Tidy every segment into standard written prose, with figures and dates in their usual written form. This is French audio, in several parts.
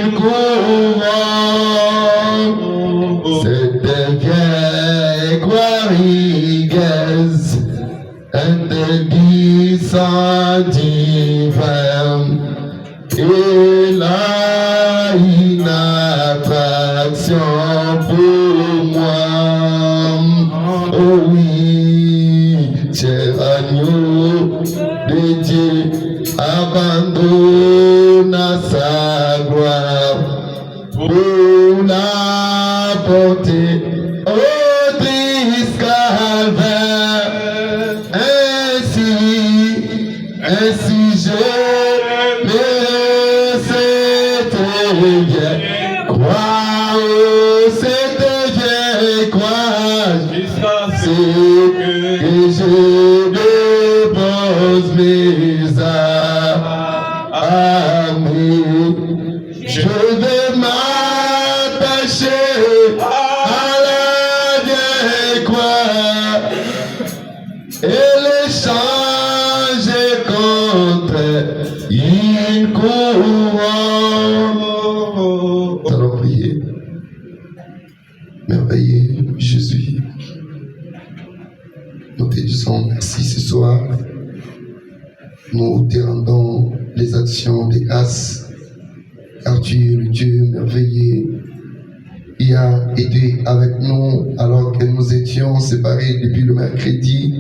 il couronne cette vieille Guariguez, interdisant divin. Il a une attraction pour moi. Oh oui, cher agneau de Dieu, abandonne sa gloire pour la porter au triste calvaire. Ainsi je crois, cette vieille croix, c'est que je dépose mes amis. Je vais m'attacher à la vieille croix et l'échanger contre une couronne. Allons prier. Merveilleux Jésus, nous te disons merci ce soir. Nous te rendons les actions de grâce, car tu es le Dieu merveilleux. Il a été avec nous alors que nous étions séparés depuis le mercredi.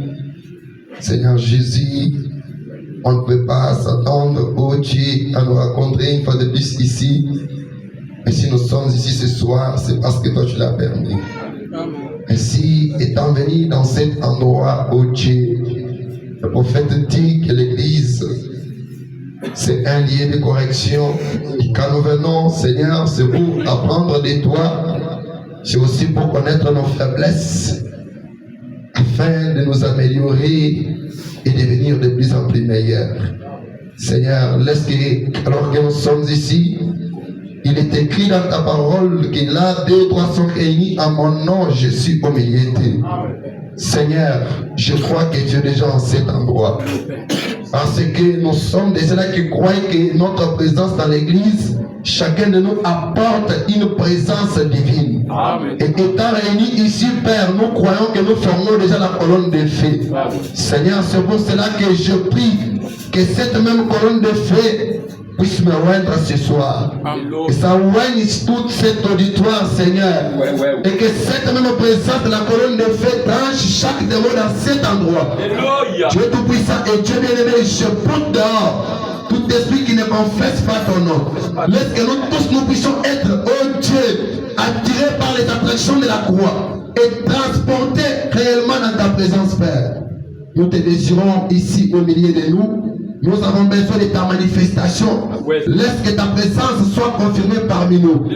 Seigneur Jésus, on ne peut pas s'attendre, oh Dieu, à nous rencontrer une fois de plus ici. Mais si nous sommes ici ce soir, c'est parce que toi tu l'as permis. Ainsi, étant venu dans cet endroit, oh Dieu, le prophète dit que l'Église, c'est un lieu de correction. Et quand nous venons, Seigneur, c'est pour apprendre de toi. C'est aussi pour connaître nos faiblesses, afin de nous améliorer et devenir de plus en plus meilleurs. Seigneur, laisse que, alors que nous sommes ici, il est écrit dans ta parole que là, 2 ou 3 sont réunis à mon nom, je suis au milieu d'eux. Seigneur, je crois que tu es déjà en cet endroit. Parce que nous sommes des gens qui croient que notre présence dans l'église, chacun de nous apporte une présence divine. Amen. Et étant réunis ici, Père, nous croyons que nous formons déjà la colonne de feu. Seigneur, c'est pour cela que je prie que cette même colonne de feu puisse me rendre ce soir. Et ça règne tout cet auditoire, Seigneur. Et que cette même présence de la colonne de feu tranche chaque démon dans cet endroit. Dieu Tout-Puissant et Dieu bien-aimé, je porte dehors tout esprit qui ne confesse pas ton nom. Laisse que nous tous nous puissions être, oh Dieu, attirés par les attractions de la croix et transportés réellement dans ta présence, Père. Nous te désirons ici au milieu de nous. Nous avons besoin de ta manifestation. Laisse que ta présence soit confirmée parmi nous.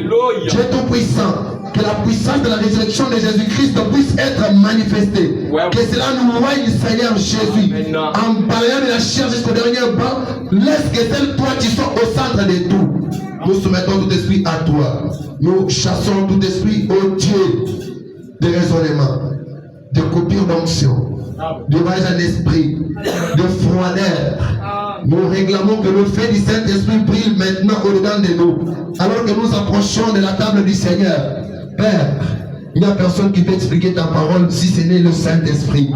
Dieu Tout-Puissant, que la puissance de la résurrection de Jésus-Christ puisse être manifestée. Que cela nous règne, Seigneur Jésus. En balayant de la chair jusqu'au dernier banc, laisse que seul toi tu sois au centre de tout. Nous soumettons tout esprit à toi. Nous chassons tout esprit au Dieu de raisonnement, de coupure d'onction, de voyage à l'esprit, de froideur. Nous réclamons que le feu du Saint-Esprit brille maintenant au-dedans de nous, alors que nous approchons de la table du Seigneur. Père, il n'y a personne qui peut expliquer ta parole si ce n'est le Saint-Esprit.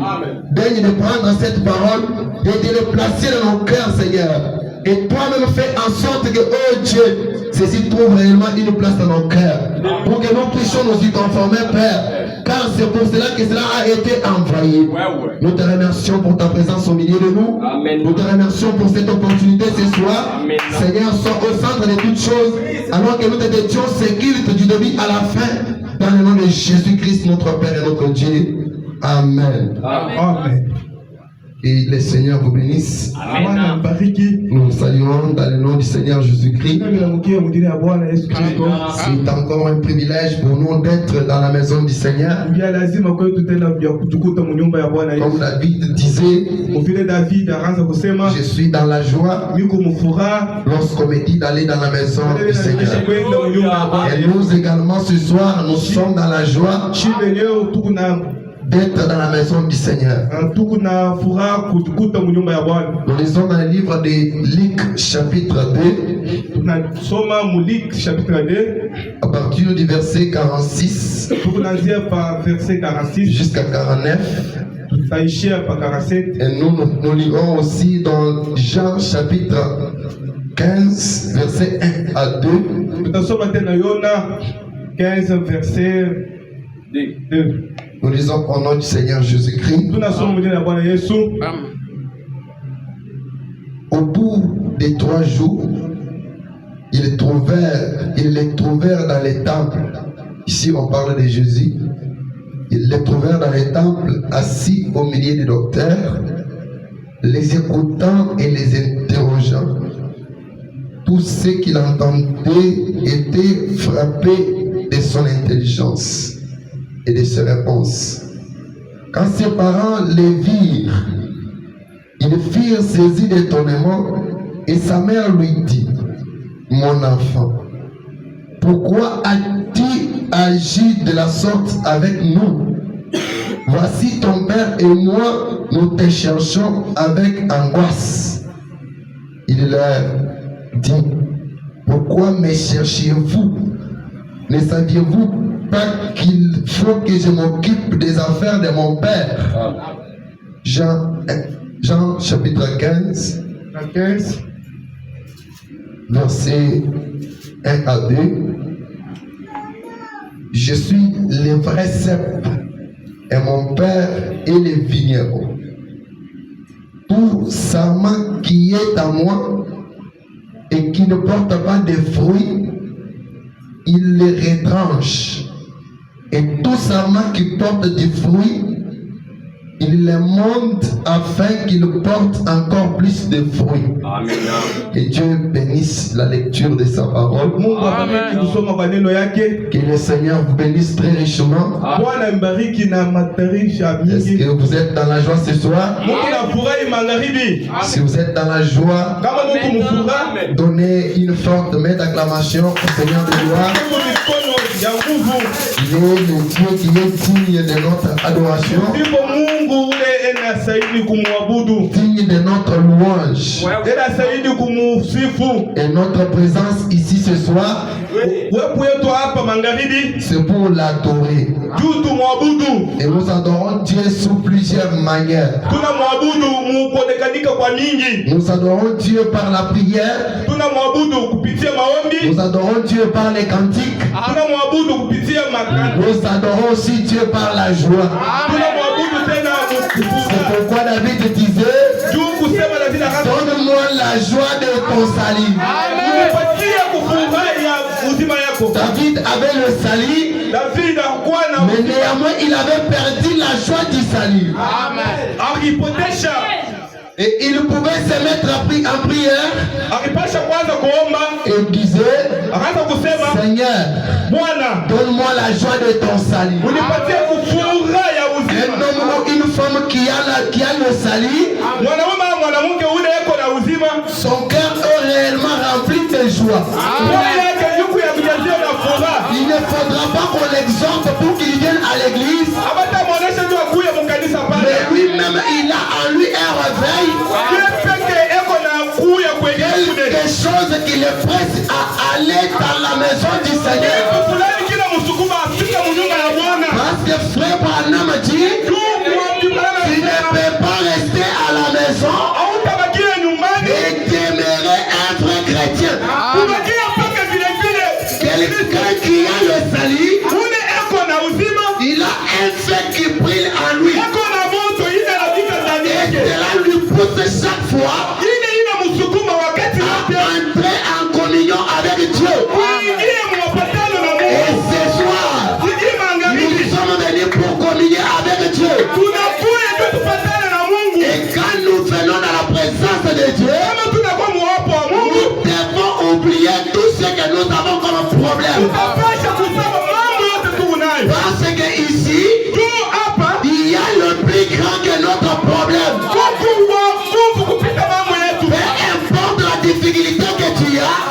Daigne de prendre cette parole et de le placer dans nos cœurs, Seigneur. Et toi-même fais en sorte que, oh Dieu, ceci trouve réellement une place dans nos cœurs, pour que nous puissions nous y conformer, Père, car c'est pour cela que cela a été envoyé. Nous te remercions pour ta présence au milieu de nous. Amen. Nous te remercions pour cette opportunité ce soir. Amen. Seigneur, sois au centre de toutes choses, alors que nous te dédions ce culte du début à la fin, dans le nom de Jésus-Christ, notre Père et notre Dieu. Amen. Amen. Amen. Et le Seigneur vous bénisse. Amen. Nous saluons dans le nom du Seigneur Jésus-Christ. C'est encore un privilège pour nous d'être dans la maison du Seigneur. Comme David disait, je suis dans la joie lorsqu'on me dit d'aller dans la maison du Seigneur. Et nous également ce soir, nous sommes dans la joie d'être dans la maison du Seigneur. Nous lisons dans le livre de Luc chapitre 2. Tunasoma Luc chapitre 2. À partir du verset 46 Tunaanzia pa verset 46 jusqu'à 49. tutaishia pa 47. Et nous lirons aussi dans Jean chapitre 15, verset 1 à 2. Tutasoma tena Yona 15 verset 2. Nous lisons au nom du Seigneur Jésus-Christ. Tunasoma mjina ya Bwana Yesu. Au bout des 3 jours, ils les trouvèrent dans les temples. Ici, on parle de Jésus. Ils les trouvèrent dans les temples, assis au milieu des docteurs, les écoutant et les interrogeant. Tous ceux qui l'entendaient étaient frappés de son intelligence et de ses réponses. Quand ses parents les virent, ils furent saisis d'étonnement et sa mère lui dit: mon enfant, pourquoi as-tu agi de la sorte avec nous? Voici ton père et moi, nous te cherchons avec angoisse. Il leur dit: pourquoi me cherchiez-vous? Ne saviez-vous pas qu'il faut que je m'occupe des affaires de mon père? Jean chapitre 15, verset 1 à 2. Je suis le vrai cep et mon père est le vigneron. Tout sarment qui est à moi et qui ne porte pas de fruits, il les retranche. Et tout sarment qui porte des fruits, il les monte afin qu'ils portent encore plus de fruits. Amen. Que Dieu bénisse la lecture de sa parole. Amen. Que le Seigneur vous bénisse très richement. Est-ce que vous êtes dans la joie ce soir? Si vous êtes dans la joie, donnez une forte main d'acclamation au Seigneur de gloire. Il est le Dieu qui est digne de notre adoration, digne de notre louange. Et notre présence ici ce soir, c'est pour l'adorer. Et nous adorons Dieu sous plusieurs manières. Nous adorons Dieu par la prière. Nous adorons Dieu par les cantiques. Nous adorons aussi Dieu par la joie. C'est pourquoi David disait: donne-moi la joie de ton salut. David avait le salut, mais néanmoins il avait perdu la joie du salut. Et il pouvait se mettre en prière et disait: Seigneur, donne-moi la joie de ton salut. Un homme ou une femme qui a le salut, son cœur est réellement rempli de joie. Il ne faudra pas qu'on l'exhorte pour qu'il vienne à l'église, mais lui-même il a en lui un réveil, quelque chose qui le presse à aller dans la maison du Seigneur. Parce que frère Branham dit: tu ne peux pas rester à la maison et demeurer un vrai chrétien. Quelqu'un qui a le salut, il a un fait qui brille en lui, et cela lui pousse chaque fois à entrer en communion avec Dieu. Et ce soir, nous sommes venus pour communier avec Dieu. Et quand nous venons dans la présence de Dieu, nous devons oublier tout ce que nous avons comme problème. Parce que ici, il y a le plus grand que notre problème. Peu importe la difficulté que tu as,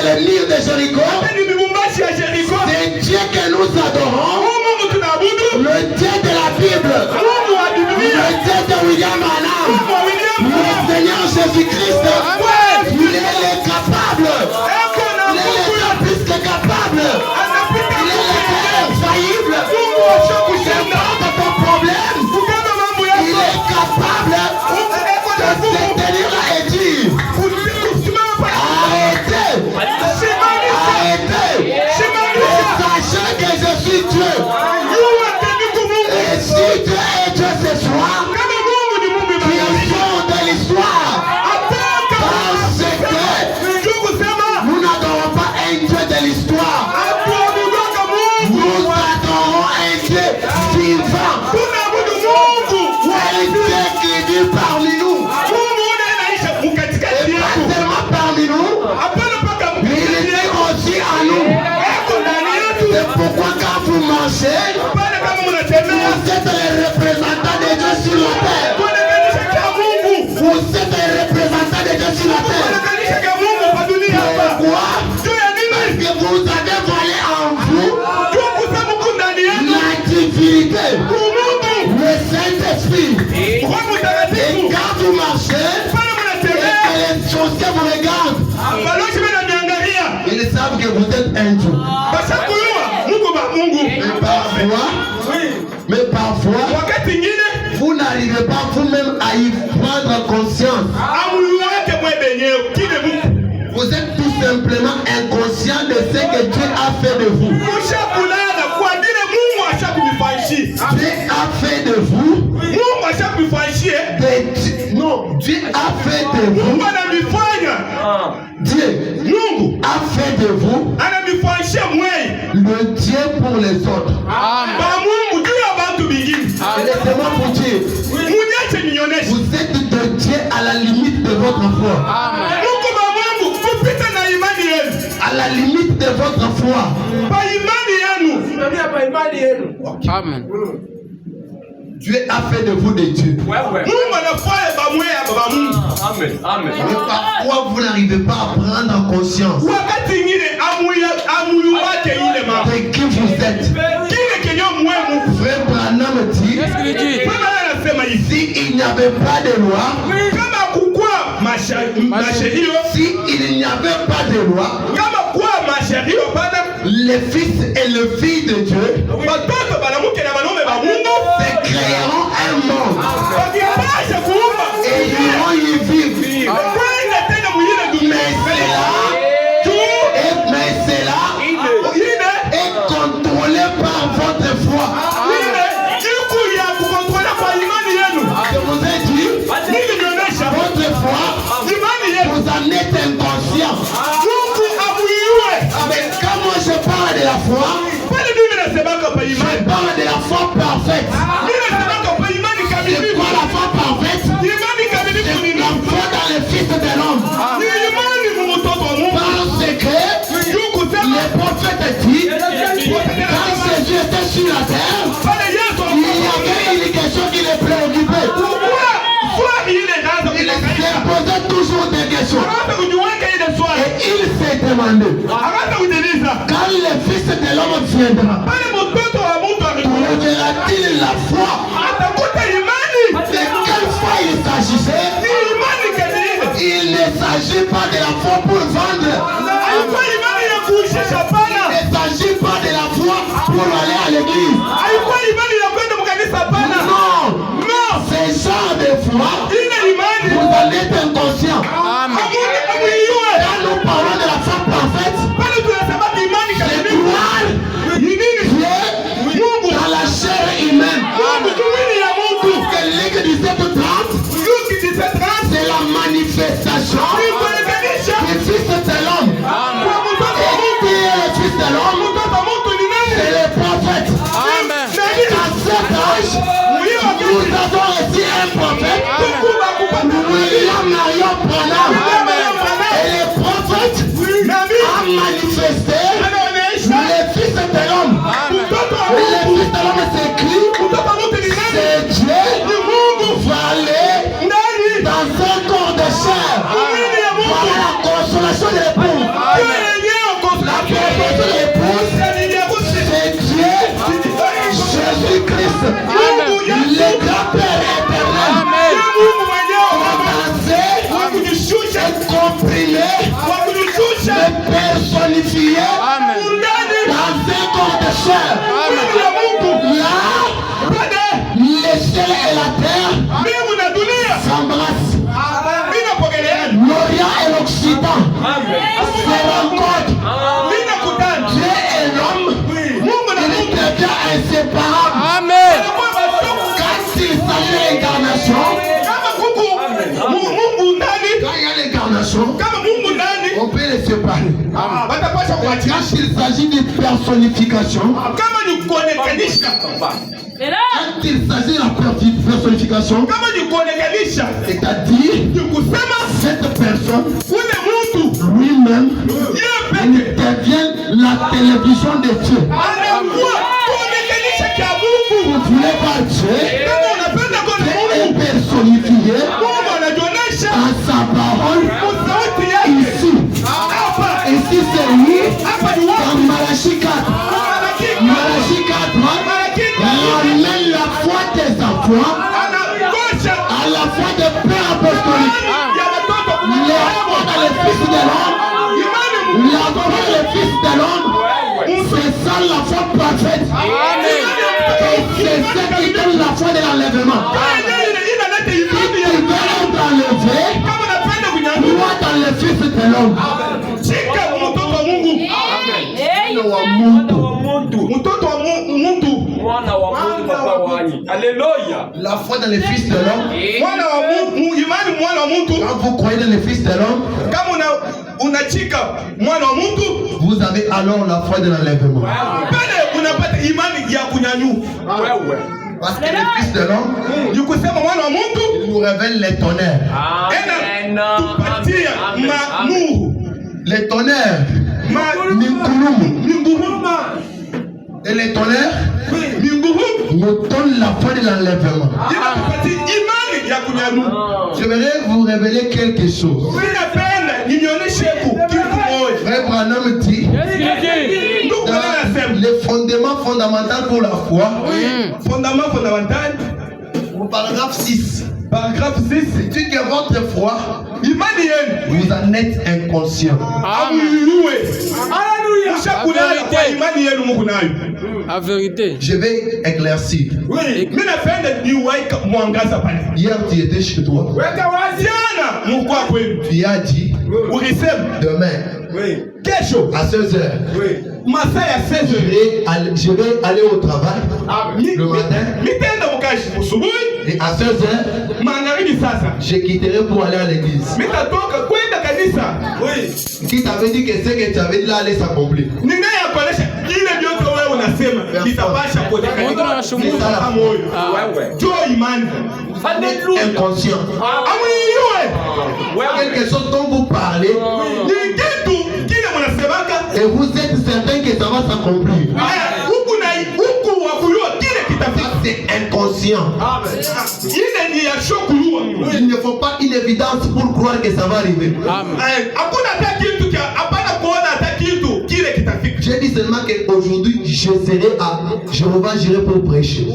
les murs de Jéricho, hata ni mibumbashi ya Jericho, c'est Dieu que nous adorons, Mungu tunaabudu, le Dieu de la Bible, Mungu wa Biblia, le Dieu de William Branham, Mungu wa William le Branham. Seigneur Jésus-Christ, il est capable, Eko na il Mungu est plus que capable, anapita il est infaillible, Mungu wa kushinda de ton problème, kukaba mambo il yako. est capable Eko de na se Mungu tenir là et dire, kusimama pale. arrêtez, Simamisha, arrêtez, et simamisha. sachez que je suis Dieu. Jua teniku Mungu. Et si Dieu est Dieu ce soir, Kama Mungu ni Mungu qui imani. sont de l'histoire, Ataka. parce que Njoo kusema nous n'adorons pas un Dieu de l'histoire, atuabudoka Mungu. nous adorons un Dieu vivant, Tunaabudu Mungu. un Dieu qui vit parmi nous, Mungu anaisha et mkatikati pas yetu. seulement parmi nous, Hapana mpaka mais il mkatikati est yetu. aussi à nous. Eko ndani yetu. C'est pourquoi quand vous mangez, Pale kama mnatembea. vous êtes les représentants de Dieu sur la terre. Tunakanisa cha Mungu. Vous êtes les représentants de Dieu sur la terre. Tunakanisa cha Mungu kwa dunia hapa. Pourquoi? Juu ya nini? Parce que vous avez volé en vous Juu kusema Mungu ndani yetu. la divinité, Mungu. le Saint-Esprit. Roho Et Mtakatifu. quand vous marchez, Pale et mnatembea. que les sorciers vous regardent, Balozi wananiangalia. ils savent que vous êtes un Dieu. Bashakuyua Mungu ba Mungu. Mais parfois, Wakati ingine vous n'arrivez pas vous-même à y prendre conscience. amulu wake mwe benyewe kile Mungu. Vous êtes tout simplement inconscient de ce que Dieu a fait de vous. Ushakulala kwa vile Mungu ashakunifanyishi. Dieu a fait de vous. Mungu ashakunifanyishi. Non, Dieu a fait de vous. Mungu ananifanya. Dieu Mungu a fait de vous ananifanyisha mwei. le Dieu pour les autres. Ba Mungu juu ya bantu bingine. Et laissez-moi vous dire, Muniache nionyeshe. vous êtes de Dieu à la limite de votre foi. Mungu ba Mungu kupita na imani yenu. À la limite de votre foi. Ba imani yenu. Amen. Dieu a fait de vous des dieux. Mungu anafanya ba mwei hapa ba Mungu. Mais parfois vous n'arrivez pas à prendre conscience Wakati ingine amuyu wake ile mama. de qui vous êtes. Kile kenyo mwemu. Frère Branham dit, Kama anasema hivi. s'il n'y avait pas de loi, Kama kukua masherio. s'il n'y avait pas de loi, Kama kuwa masherio pana. les fils et les filles de Dieu Watoto banamuke na wanaume ba Mungu. se créeront un monde Wakipasha kuumba. et ils iront y vivre. Kwenda tena mwingine dunia. Mais cela est contrôlé par votre foi. Je vous ai dit, votre foi, vous en êtes inconscient. Mais quand moi je parle de la foi, je parle de la foi parfaite. C'est quoi la foi parfaite? C'est la foi dans le Fils de l'homme. Parce que les prophètes disent, quand Jésus était sur la terre, il y avait une question qui les préoccupait. Il se posait toujours des questions. Et il s'est demandé, quand le Fils de l'homme viendra, trouvera-t-il la foi? De quelle foi il s'agissait? Il ne s'agit pas de la foi pour vendre. Il ne s'agit pas de la foi pour aller à l'église. Non, ce genre de foi, vous en êtes inconscient. Quand nous parlons de la foi parfaite, c'est croire Dieu dans la chair humaine. Que l'Église du 730, c'est la manifestation du Fils de l'homme. Et qui est le Fils de l'homme? C'est le prophète. Dans cet âge, nous avons reçu un prophète, William Marion Branham. Et le prophète a manifesté le Fils de l'homme. Le Fils de l'homme s'écrit, c'est Dieu va aller dans un corps de chair. Voilà la consolation des pauvres. personnifié dans un corps de chair. Là, les ciels et la terre s'embrassent. L'Orient et l'Occident se rencontrent. Dieu et l'homme, ils deviennent inséparables. Amen. Quand il s'agit d'incarnation, quand il y a l'incarnation, on peut les séparer. Quand il s'agit de personnification, quand il s'agit de la personnification, c'est-à-dire cette personne lui-même, il devient la télévision de Dieu. Vous voulez pas Dieu, est personnifié dans sa parole ici. Ici c'est lui dans Malachie 4. Malachie 4 ramène la foi des enfants à la foi des pères apostoliques. La foi dans le Fils de l'homme, la foi dans le Fils de l'homme, c'est ça la foi parfaite. Et c'est ce qui donne la foi de l'enlèvement. Si tu veux être enlevé, crois dans le Fils de l'homme. La foi dans le Fils de l'homme. Quand vous croyez dans le Fils de l'homme, vous avez alors la foi de l'enlèvement. Parce que le Fils de l'homme, il nous révèle les tonnerres. Les tonnerres. Et les tonnerres nous donnent la foi de l'enlèvement. J'aimerais vous révéler quelque chose. Frère Branham dit le fondement fondamental pour la foi, fondament fondamental, au paragraphe 6. Paragraphe 6, dit que votre foi, vous en êtes inconscient. La vérité. Je vais éclaircir. Hier, tu étais chez toi. Tu as dit demain, à 16h. Je vais aller au travail le matin. Et à 16h, je quitterai pour aller à l'église. Qui t'avait dit que ce que tu avais dit là allait s'accomplir? Inconscient. Quelque chose dont vous parlez et vous êtes certain que ça va s'accomplir. C'est inconscient. Il ne faut pas une évidence pour croire que ça va arriver. J'ai dit seulement qu'aujourd'hui je serai à Jéhovah, j'irai pour prêcher.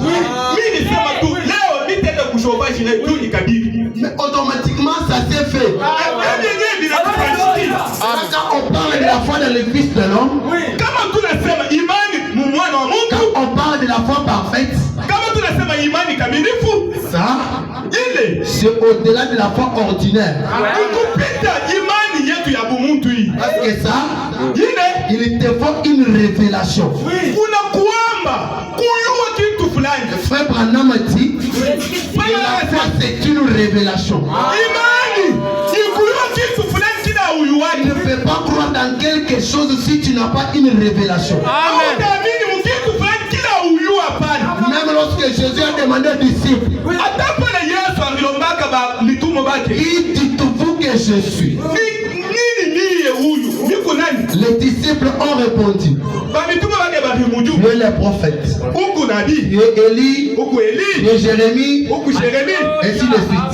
Mais automatiquement ça s'est fait. Quand on parle de la foi dans le Fils de l'homme, quand on parle de la foi parfaite, ça, c'est au-delà de la foi ordinaire. Parce que ça, il te faut une révélation. Le frère Branham dit que la foi c'est une révélation. Tu ne peux pas croire dans quelque chose si tu n'as pas une révélation. Même lorsque Jésus a demandé aux disciples, dites-vous que je suis. Les disciples ont répondu, tu es le prophète, tu es Élie, tu es Jérémie, ainsi de suite.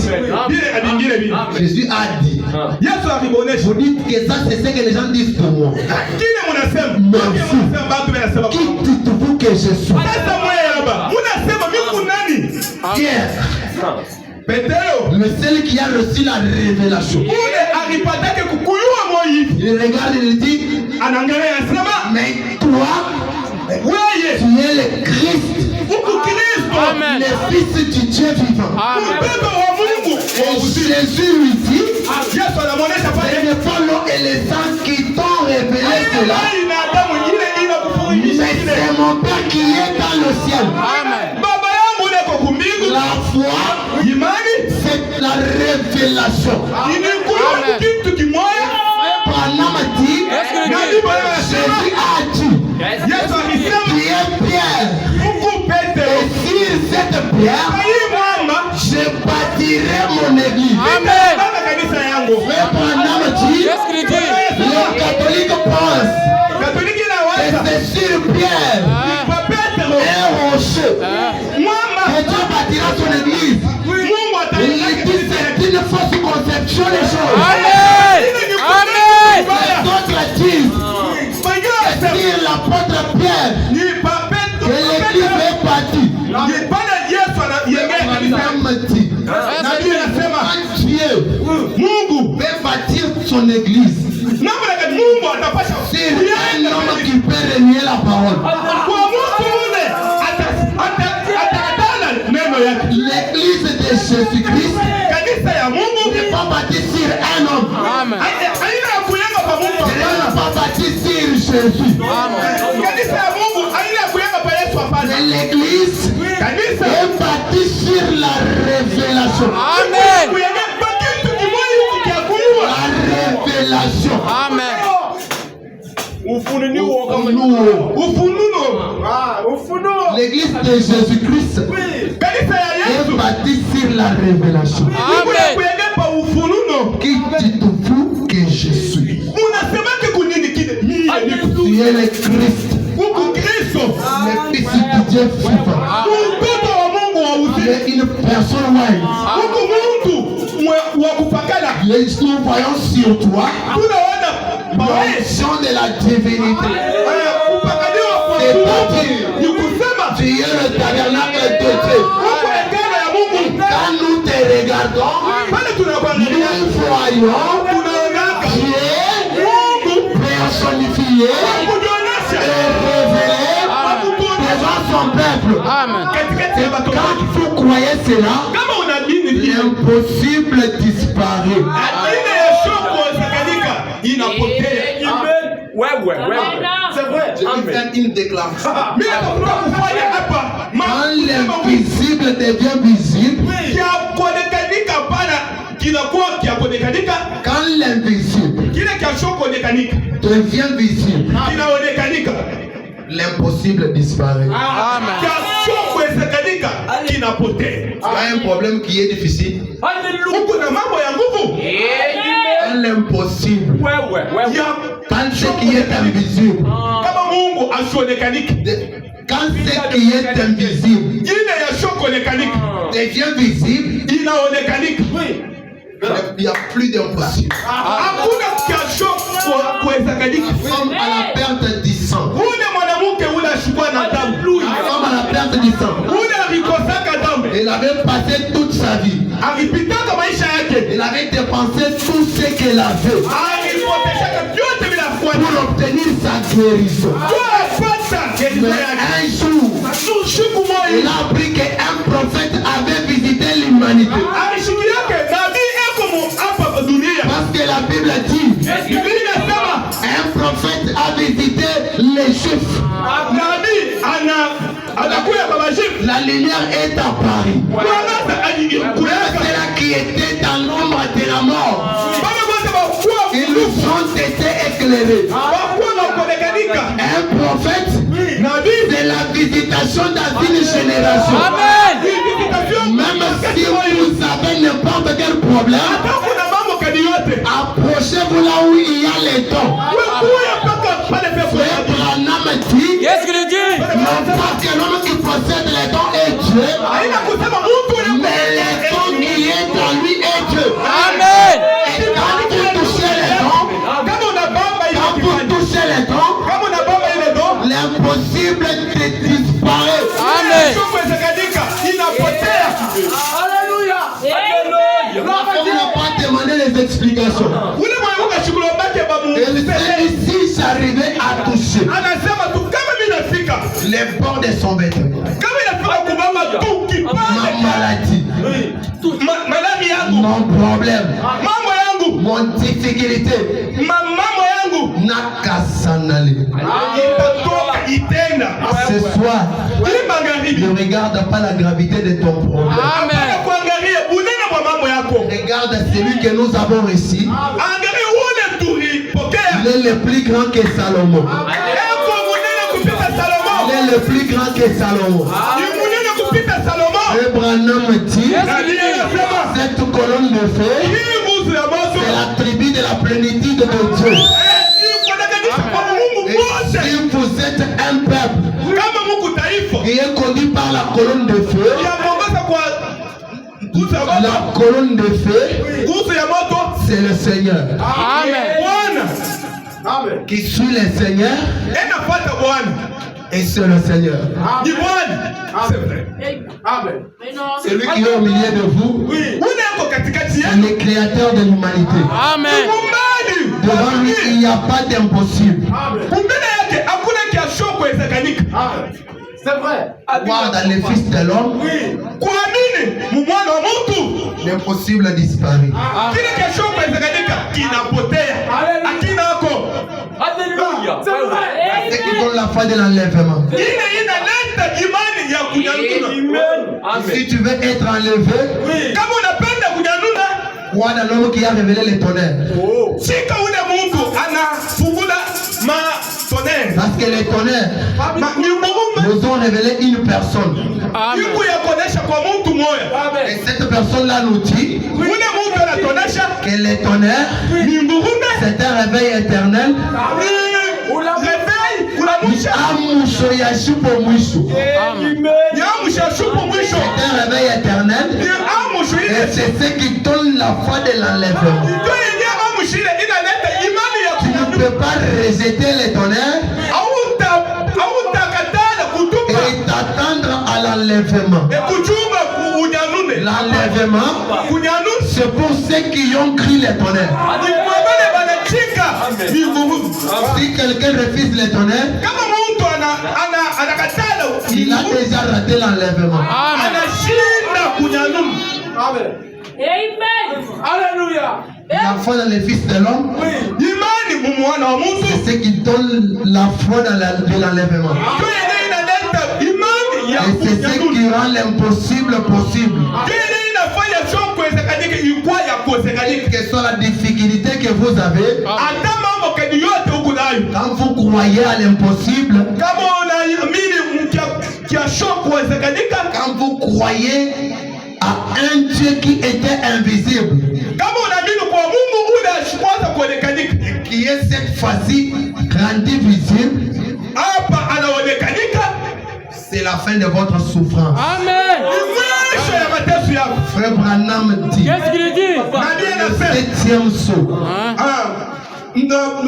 Jésus a dit, vous dites que ça c'est ce que les gens disent pour moi. Mais vous, qui dites-vous que je suis? Pierre, Petero le seul qui a reçu la révélation. ule alipatake kukuyua Moïse. Il regarde et il dit, Anaangalia anasema, mais toi, wewe tu es le Christ, uko Kristo, Amen. le Fils du Dieu vivant. Amen. mbebe wa Mungu. Et Jésus lui dit, Yesu anamuonesha ce pale, n'est pas l'eau et le sang qui t'ont révélé cela, ina damu ile mais inakufundisha ile. c'est mon Père qui est dans le ciel. Amen. Baba yangu niko kumbingu. La foi, Imani c'est la révélation. inikuyua Amen. kitu kimoya. Panama dit, Nabii Bwana anasema, Jésus a dit, Yesu alisema, tu es Pierre, Mungu Petero, et sur cette pierre, hii mwamba je bâtirai mon église. Amen. baba kanisa yangu. Mais Panama dit, Qu'est-ce qu'il dit? les catholiques pensent Katoliki que inawaza c'est sur pierre, kwa Petero un rocher, mwamba que Dieu bâtira son église. Mungu atajenga Il dit kanisa yake. c'est une fausse conception des choses. Amen. Amen. Les autres disent Wengine que wanasema, sur l'apôtre Pierre, ni pa que Petero, l'église est bâtie. ni pale Yesu anajengea kanisa yake. Panama dit, Nabii anasema quand Dieu Mungu veut bâtir son église, namna gani Mungu atapasha c'est un kujenga homme kanisa. qui peut renier la parole. Kwa mtu yule atakatana neno yake. L'église de Jésus-Christ Kanisa ya Mungu n'est pas bâtie sur un homme. Amen. haina ya kujenga kwa Mungu. Elle n'est pas bâtie sur Jésus. Kanisa ya Mungu haina ya kujenga kwa Yesu hapana. Mais l'église Kanisa est bâtie sur la révélation. Amen. kujenga kwa kitu kimoja huku kia kuua. La révélation. Amen. Ufunuo kama Ufunuo. Ufunuo. L'église de Jésus-Christ Kanisa ya est Yesu bâtie sur la révélation. Amen. kujenga kwa ufunuo. Qui dites-vous que je suis? Unasemake kunini kile? Mimi Tu es le Christ, huku Kristo. le Fils du Dieu vivant. Mtoto wa Mungu wa Tu uzima. es une personne wise. Huku mtu wa kupakana. Nous voyons sur toi Tunaona mawazo. l'onction de la divinité. Kupakaliwa kwa Mungu. Ni kusema Tu es le tabernacle de Dieu. huku hekalo ya Mungu. Quand nous te regardons, Pale tunakuangalia. nous voyons Tunaonaka Dieu personnifié kujionyesha et révélé devant son peuple. Amen. katikati ya watu. Quand vous croyez cela, Kama unaamini vile, l'impossible disparaît. aina ya shoko zikanika inapotea. Une déclaration. Mimi nakuwa kufanya hapa Quand l'invisible devient visible, kia kuonekanika pana kinakuwa kia kuonekanika, quand l'invisible kile kia shoko onekanika devient visible, kinaonekanika, l'impossible disparaît. Amen. kia shoko ezekanika kinapotea. Il y a un problème qui est difficile. Huku na mambo ya nguvu Quand l'impossible, ya quand ce qui est invisible, kama Mungu asionekanika, quand ce qui est invisible ile ya shoko onekanika devient visible, inaonekanika. il n'y a plus d'impossible. Hakuna kia shoko kuwezekanika. Comme à la perte du sang. Ule mwanamke ule ashukua na damu, Comme à la perte du sang. ule alikosaka damu, Il avait passé toute sa vie. alipitaka maisha yake, Il avait dépensé tout ce qu'il avait alipoteshaka vyote bila pour kufuata obtenir sa guérison. kuwapata Mais gerizo yake. un jour, Siku il moja a appris qu'un prophète avait visité l'humanité. alishikiake nabii eko hapa dunia. Parce que la Bible dit, Biblia inasema un prophète a visité les Juifs. nabii anakuya kwa Bashifu, La lumière est apparue. kuangaza Même kuweka ceux-là qui étaient dans l'ombre de la mort, bale wote bakuwa ils ont été éclairés. bakuwa na kuonekanika. Un prophète, Nabii c'est la visitation dans une génération. Amen. ni visitation. Même si vous avez n'importe quel problème, hata kuna mambo kadi yote approchez-vous là où il y a les dons. wekuya mpaka pale pepo Frère yake. Branham dit, Qu'est-ce qu'il dit? non pas que l'homme qui possède les dons est Dieu, Haina kusema mtu ule mais les dons qui est dans lui est Dieu. Amen. Et quand vous touchez les dons, kama una bamba ile quand vous kifani, touchez les dons, kama una bamba ile do l'impossible disparaît. Amen. shoko ezekanika inapotea. des explications. ule mwangu kashukuru bake ba Et Mungu si j'arrivais à toucher anasema tu kama mimi nafika les bords de son vêtement, kama inafika kubamba tu ma kipande maladie, malami yangu mon problème, mambo yangu mon difficulté, mambo yangu Nakasanali. itatoka itenda Ce soir, ili magharibi ne regarde pas la gravité de ton problème. Hapana kuangalia unene wa mambo yako, Regarde celui que nous avons reçu. angalia ule tulipokea. Il est le plus grand que Salomon. Eko munene kupita Salomo, Il est le plus grand que Salomon. ni munene kupita Salomo. Abraham dit, Na Biblia inasema cette colonne de feu, hii nguzo ya moto c'est l'attribut de la plénitude de Dieu. inakuunganisha kwa Mungu Et wote. si vous êtes un peuple Kama Mungu taifa qui est conduit par la colonne de feu, yaongoza kwa nguzo ya moto, la colonne de feu, nguzo ya moto c'est le Seigneur. Amen. Bwana Qui suit le Seigneur, enafuata Bwana, et c'est le Seigneur. ni Bwana. C'est vrai. Celui qui est au milieu de vous, Ule yako katikati c'est yenu le créateur de l'humanité. Amen. mumbali Devant lui, il n'y a pas d'impossible. kumbele yake hakuna kiasho kuwezekanika. Voir dans les fils de l'homme, Kuamini mwana wa mtu l'impossible disparaît. kile kiasho kuwezekanika kinapotea, akina hako C'est qui donne la foi de l'enlèvement. ile inaleta imani ya kunyanyuna. Si tu veux être enlevé, Kama unapenda kunyanyuna, crois dans l'homme qui a révélé les tonnerres. shika ule Mungu anafungula matonere Parce que les tonnerres miungurume nous ont révélé une personne. Amen. iku ya kuonesha kwa mtu moya. Et cette personne-là nous dit Ule mtu anatonesha que les tonnerres, miungurume c'est un réveil éternel. reveil kulamusha Amusho yashupo mwisho. Amen. yamusha shupu mwisho C'est un réveil éternel. ni amushu Et ile c'est ce qui donne la foi de l'enlèvement. ndio yenye amushu ile inaleta imani ya Tu ne kunyanyuna. peux pas rejeter les tonnerres hautakatala kutupa et t'attendre à l'enlèvement. kuchunga kunyanyune L'enlèvement, kunyanyuna c'est pour ceux qui ont cru les tonnerres. ni kwa wale wanachika miungurume. Si quelqu'un refuse les tonnerres, Kama mtu anakatala il a déjà raté l'enlèvement. Amen. anashinda kunyanyuna. La foi dans les fils de l'homme, Imani mumwana wa mtu c'est ce qui donne la foi dans de l'enlèvement. ndio yenye inaleta imani ya Et c'est ce kunyanyuna. qui rend l'impossible possible. Ndio yenye inafanya sio kuwezekanika ikuwa ya kuwezekanika. Quelle que soit la difficulté que vous avez, Hata mambo kadi yote huku nayo. quand vous croyez à l'impossible, Kama unaamini kia sio kuwezekanika, quand vous croyez à un Dieu qui était invisible, kama unaamini kwa Mungu ule ashikwaza kuonekanika, qui est cette fois-ci rendu visible, hapa anaonekanika, c'est la fin de votre souffrance. Amen. ni mwisho ya mateso yako. Frère Branham dit, Qu'est-ce qu'il dit? Nabii le anasema septième saut,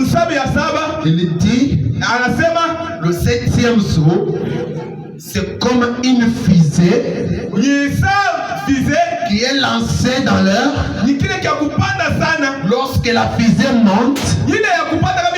msabi ya saba il dit, anasema le septième saut, c'est comme une fusée ni saa fize qui est lancée dans l'air. ni kile kia kupanda sana, Lorsque la fusée monte, ile ya kupanda kama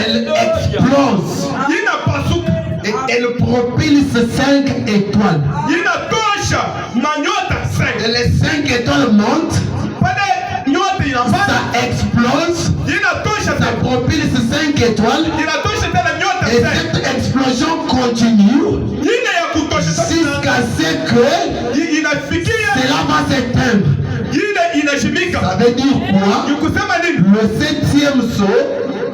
elle inapanda explose inapasuka, et elle propulse 5 étoiles. inatosha manyota Et 5 les 5 étoiles montent, pale nyota inapanda, ça explose, inatosha ça tena, propulse 5 étoiles. inatosha tena nyota Et 5 cette explosion continue ile ya kutosha sasa, jusqu'à ce que inafikia cela va s'éteindre. ile inashimika. Ça veut dire quoi? Ni kusema nini? Le septième saut,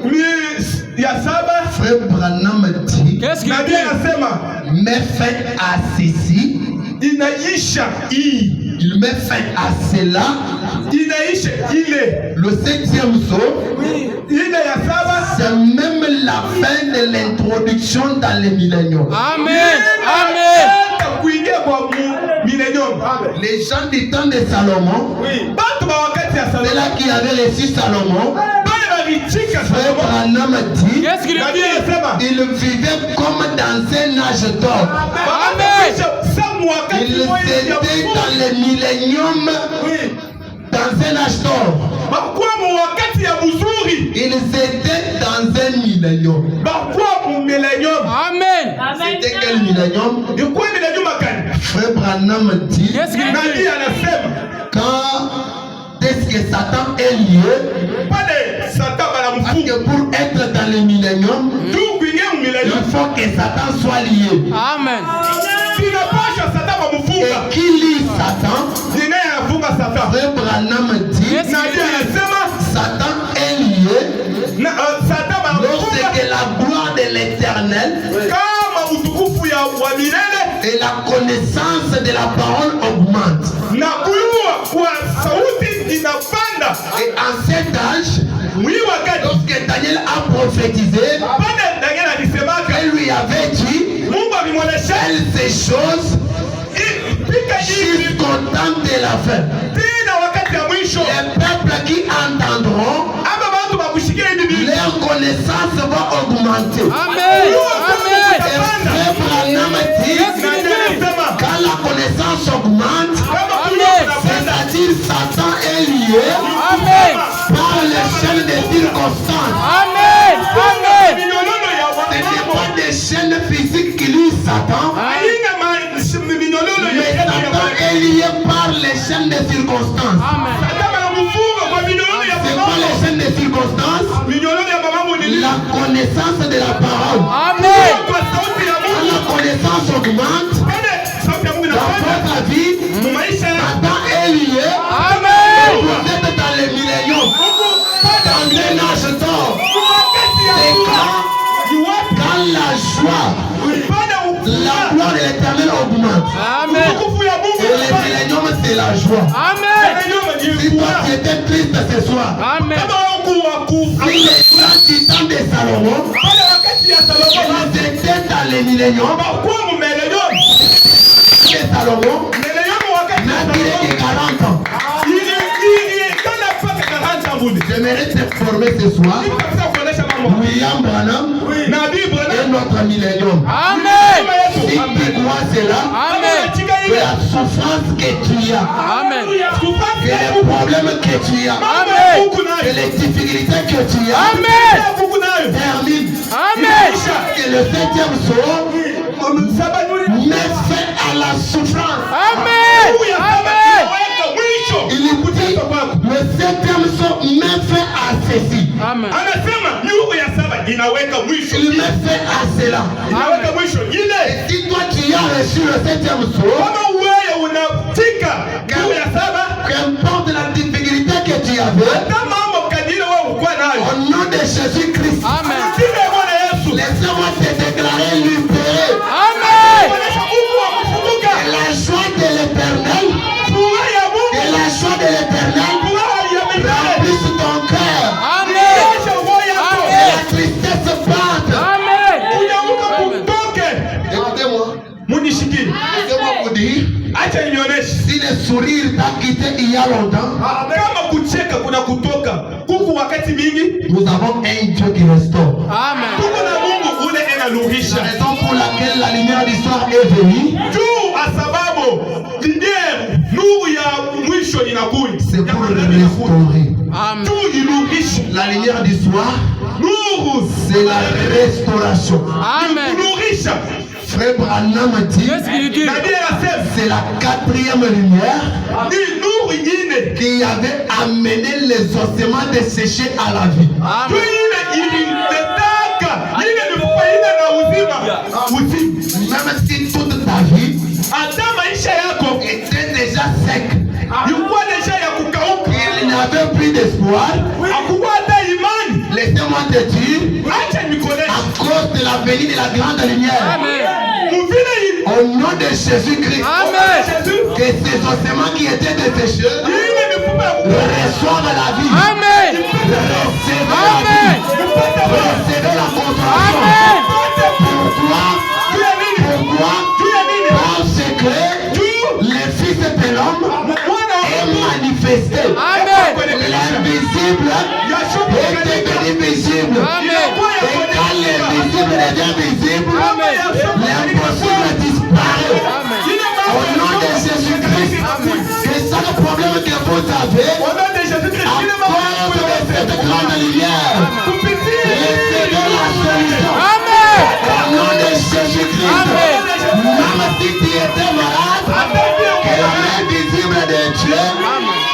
Ni ya saba, Frère Branham dit, Qu'est-ce qu'il nabii dit? anasema met fin à ceci, inaisha hii, il met fin à cela. inaisha ile, Le septième saut, ile ya saba c'est même la fin de l'introduction dans les milléniums. Amen. Amen. hata kuingia kwa milenium. Les gens du temps de Salomon, Batu ba wakati ya Salomo ceux-là qui avaient reçu Salomon, bale balichika Frère Salomo, Branham dit, Qu'est-ce qu'il nabii dit? anasema ils vivaient comme dans un âge d'or. Amen. samu wakati Ils moja ya étaient dans les milléniums, dans un âge d'or. Bakwamu wakati ya mzuri. Ils étaient dans un millénium. Bakwamu millennium. Amen. C'était quel millénium? Ni kwa millennium gani? Frère Branham dit, Qu'est-ce qu'il Nani dit? anasema quand est-ce que Satan est lié? pale Satan Parce banamfunga. que pour être dans le millénium, Tu kuingia il millennium. faut que Satan soit lié. Amen. Tunapasha Satan bamfunga. Et qui lie Satan? Ni nani anafunga Satan? Frère Branham dit, Yes. Nani anasema Satan est lié Satan bamfunga lorsque la gloire de l'éternel kama utukufu ya wa milele et la connaissance de la parole augmente. na kujua kwa sauti inapanda. Et en cet âge, Mwi wakati lorsque Daniel a prophétisé, pale Daniel alisemaka elle lui avait dit, Mungu alimwonyesha faites ces choses pika hivi jusqu'au temps de la fin. tena wakati ya mwisho Les peuples qui entendront, ama watu bakushikia hivi bibi. leur connaissance va augmenter. Amen. Amen. Et Frère Branham dit, Nani anasema quand la connaissance augmente, kama Amen. kujua kunapanda c'est-à-dire Satan est lié Amen. par les chaînes des circonstances. Amen. Amen. minyololo ya Ce n'est wamama pas des chaînes physiques qui lient Satan, haina minyololo mais ya Satan est lié par les chaînes des circonstances. Amen. Satan banakufunga kwa minyololo ya C'est pas les mama. chaînes des circonstances, Minyololo ya mama ni la connaissance de la parole. Amen. kwa sauti ya Quand Mungu. la connaissance augmente, Pale sauti ya Mungu dans inapanda votre vie, mu maisha ya Satan est lié. Amen. Vous êtes dans les milléniums, pas dans un âge d'or. wakati ya C'est Mungu. Ni wapi? quand la joie, Ulipanda la ukula. gloire de l'éternel augmente. Amen. Utukufu ya Mungu Et les unapanda. milléniums, c'est la joie. Amen. Si toi tu étais triste ce soir, Amen. Kama wakuwa si les grands titans de Salomon, pale wakati ya Salomo ils étaient dans les milléniums kwa millennium. de Salomon, Millennium wakati ya n'a duré que Salomo 40 ans. ili kana paka 40 mbuni. J'aimerais t'informer ce soir, Hivi kabisa kuonesha mambo. William Branham Nabii est Branham notre millénium. Amen. Si tu crois cela, Amen. que la souffrance que tu as, Amen. que les problèmes que tu as, Amen. que les difficultés que tu as, Amen. termine. Amen. Que le 7e saut met fin à la souffrance. Amen. Amen. Il dit, le 7e saut met fin à ceci. Amen. Anasema nuru ya saba inaweka mwisho. Il met fin à cela. Inaweka mwisho. Ile Et si toi tu as reçu le 7e saut, kama wewe unafika nuru ya saba, qu'importe la difficulté que tu avais, hata mambo kadiri wewe uko nayo. au nom de Jésus-Christ, Amen. Jina la Bwana Yesu. laissez-moi te déclarer libéré. Amen. Kuonesha Mungu wa kufunguka. Et la joie de l'éternel, Furaha ya et Mungu. la joie de l'éternel Furaha ya milele. remplisse ton cœur. Amen. Kuonesha roho yako. Et la tristesse parte. Amen. Unyamuka kutoke. Écoutez-moi, Munishikiri. laissez-moi vous dire, Acha nionyeshe. si le sourire t'a quitté il y a longtemps, Kama kucheka kuna kutoka. Kuku wakati mingi. nous avons un Dieu qui restaure. Amen. Tuko na Mungu ule La enaluhisha. raison pour laquelle la lumière du soir est venue, Juu asababu lidie nuru ya mwisho inakuja. c'est pour restaurer. Amen. Juu iluhisha. La lumière du soir, Nuru c'est la restauration. Amen. kunurisha. Frère Branham dit, Qu'est-ce qu'il dit? Nabii anasema c'est la 4e lumière ni nuru ingine. qui avait amené les ossements desséchés à la vie. Juu Amen. ile ililetaka ile ni faida na uzima. Uzima. Même si toute ta vie Hata maisha yako était déjà sec, ilikuwa deja ya kukauka. il n'y avait plus d'espoir, Hakukuwa hata imani. laissez-moi te dire, Acha nikuoneshe. à cause de la venue de la grande lumière, Amen. Mvile hii. au nom de Jésus-Christ, Amen. Jésus. que ces ossements qui étaient desséchés Ile mifupa ya kukauka. reçoivent la vie. Amen. Recevez la Amen. vie. Recevez la consolation. Amen. Pourquoi? Juu ya nini? Pourquoi? Juu ya nini? Parce que le Fils de l'homme Mwana est manifesté. Amen. L'invisible est devenu visible. Amen. Et quand l'invisible devient visible, Amen. l'impossible disparaît. Amen. Au nom de Jésus-Christ, que chaque problème que vous avez, Au nom de Jésus-Christ, à ile mambo grande lumière. Recevez la solution. Amen. Au nom de Jésus-Christ. Même si tu étais malade, que la main visible de Dieu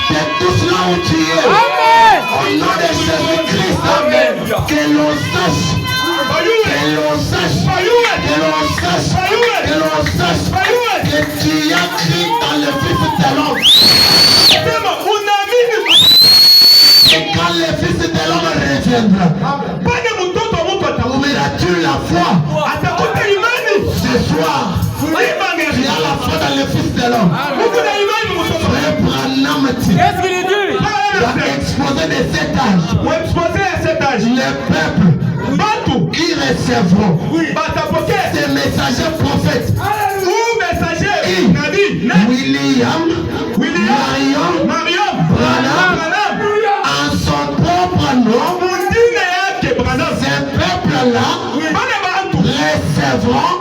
te touche là où tu es. Amen. Au nom de Jésus-Christ, que l'on sache, que l'on sache, que l'on sache, que l'on sache que tu as cru dans le Fils de l'homme. Et quand le Fils de l'homme reviendra, ouvrira-tu la foi? Ce soir, tu as la foi dans le Fils de l'homme. Frère Branham, Qu'est-ce qu'il dit? dans l'exposé de cet âge, les peuples qui recevront ces messagers prophètes, William, Marion, Branham, en son propre nom, ces peuples-là recevront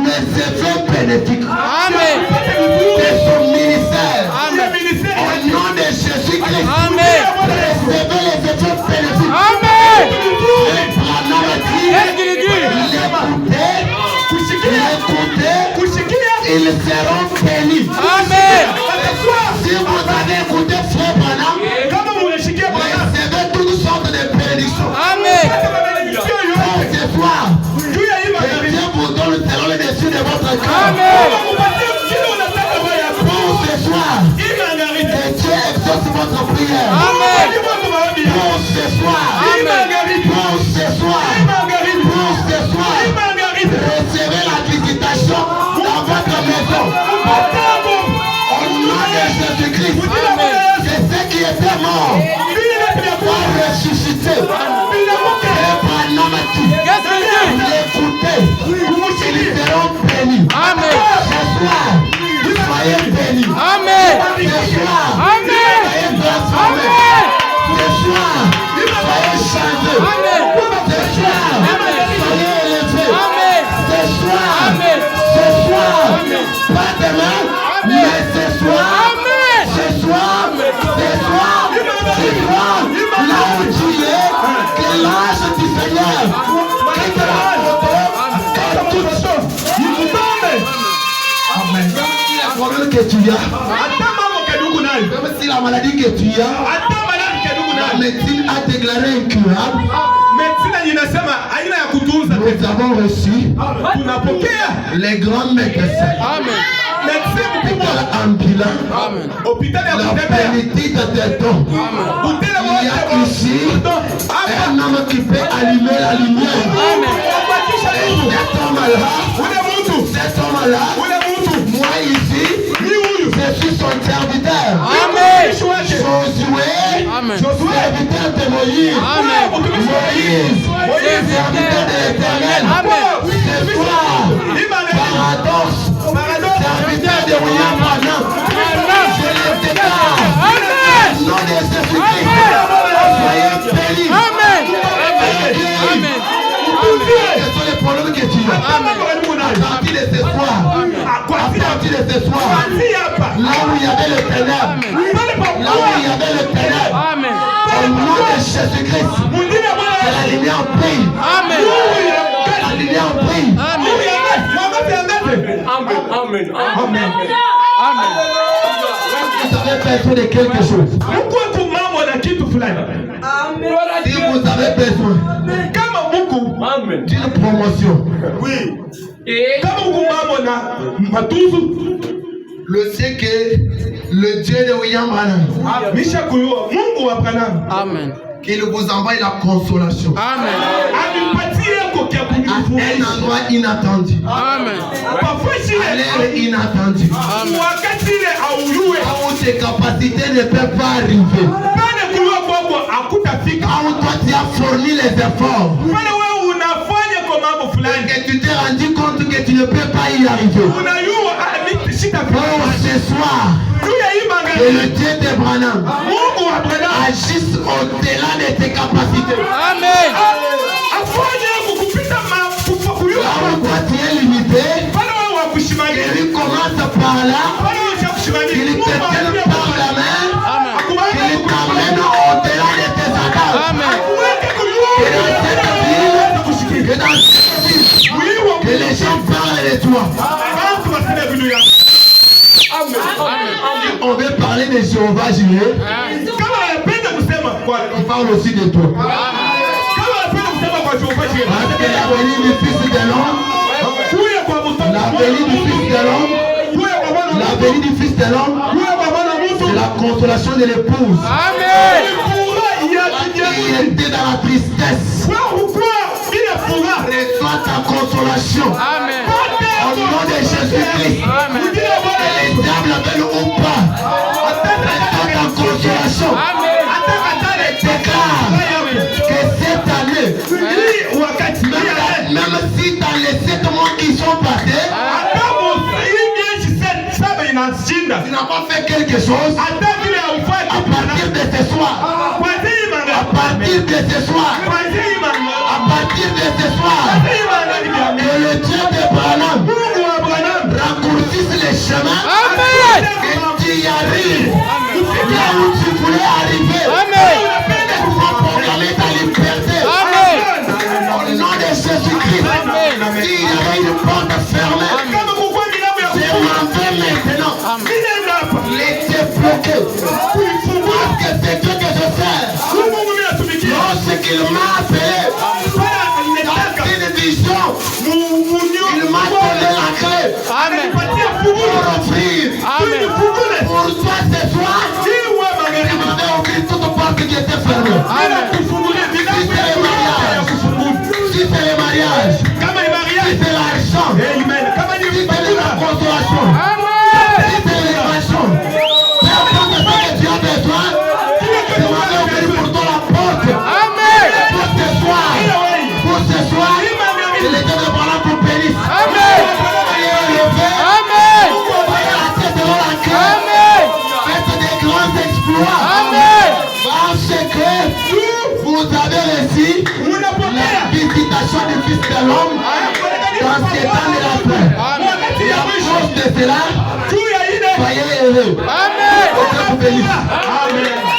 les effets bénéfiques Amen. de son ministère. Amen. Au nom de Jésus-Christ, Amen. recevez les effets bénéfiques. Amen. Et Branham a dit, Qu'est-ce qu'il dit? l'écouter, ils seront bénis. Amen. Si vous avez écouté Frère Branham, recevez toutes sortes de bénédictions. Amen. Pour ce soir, que Dieu vous donne selon le dessus de votre cœur. Amen. Pour ce soir, que Dieu exauce votre prière. Amen. Pour ce soir, Amen. pour ce soir, pour ce soir, recevez la visitation dans votre maison. Au nom de Jésus-Christ, c'est ceux qui étaient morts vont ressusciter. Et Branham a dit, Qu'est-ce qu'il dit? l'écoutez, ils seront bénis. Amen. Ce soir, soyez bénis. Amen. Ce soir, Amen. soyez transformés. Amen. Ce soir, soyez changés. Amen. Ce soir, soyez élevés. Amen. Ce soir, Amen. pas demain, mais ce soir, Amen. ce soir, là où tu es, que l'ange du Seigneur, qui te raconte toutes choses. Amen. La problème que tu as, même si la maladie que tu as, la médecine a déclaré incurable, nous avons reçu les grands médecins. Amen. L'hôpital ambulant, Amen. la plénitude des dons. Il y a ici un homme qui peut allumer la lumière. Amen. Cet homme-là, moi ici, je suis son serviteur. Amen. Josué, Amen. serviteur de Moïse. Amen. Moïse, serviteur de l'Éternel. Amen. Ce soir, paradoxe, serviteur de William Branham. Je les déclare. Amen. Au nom de Jésus-Christ, soyez bénis. Amen. Soyez bénis. Amen. Quels sont les problèmes que tu as? À partir de ce soir, à partir de ce soir, là où il y avait le ténèbre, là où il y avait le ténèbre, Amen. au nom de Jésus-Christ, que la lumière brille. Amen. La lumière brille. Amen. Amen. Amen. Vous avez besoin de quelque chose. Si vous avez besoin d'une promotion, le sait que le Dieu de William Branham, Amen. qu'il vous envoie la consolation Amen. à un endroit inattendu, Amen. à l'heure inattendue, Amen. là où tes capacités ne peuvent pas arriver, là où toi tu as fourni les efforts, que tu t'es rendu compte que tu ne peux pas y arriver. Oh, ce soir, que le Dieu de Branham agisse au-delà de tes capacités. Amen. Là où toi tu es limité, que lui commence par là, qu'il te tienne par la main, qu'il t'emmène au-delà de tes attentes. toi. Bantu basile binu ya. On veut parler de Jéhovah Jireh. Kama unapenda kusema kwa On parle aussi de toi. kama unapenda kusema kwa Jehova Jireh. Parce que la venue du Fils de l'homme, Kuya kwa mtoto. la venue du Fils de l'homme, Kuya kwa mwana. la venue du Fils de l'homme, Kuya kwa mwana mtu. c'est la consolation de l'épouse Amen. qui était dans la tristesse. Reçois ta consolation. Amen. Au nom de Jésus-Christ. Que les diables veulent ou pas. Reçois ta consolation. Amen. Déclare que cette année, même si dans les 7 mois qui sont passés, tu n'as pas fait quelque chose, à partir de ce soir, à partir de ce soir, à partir de ce soir, que le Dieu de Branham raccourcisse les chemins Amen. et tu y arrives là où tu voulais arriver. Amen. Et pouvoir proclamer ta liberté. Amen. Au nom de Jésus-Christ, s'il y avait une porte fermée, je m'en vais maintenant. Les débloquer. Parce que c'est Dieu que je sers. Lorsqu'il m'a appelé dans une vision, il m'a donné la clé Amen. pour ouvrir. Amen. Pour toi ce soir, il m'avait ouvert toute porte qui était fermée. Si c'est le mariage, si c'est l'argent, si c'est la consolation, si c'est l'élévation, peu importe ce que tu as besoin, il m'avait ouvert pour toi la porte. Amen. Pour ce soir, il était de parler pour bénir. Amen. Amen. Amen. Faites des grands exploits. Amen. Parce que vous avez reçu la visitation du Fils de l'homme dans ces temps de la paix. Et à cause de cela, soyez heureux. Amen. Que Dieu vous bénisse. Amen.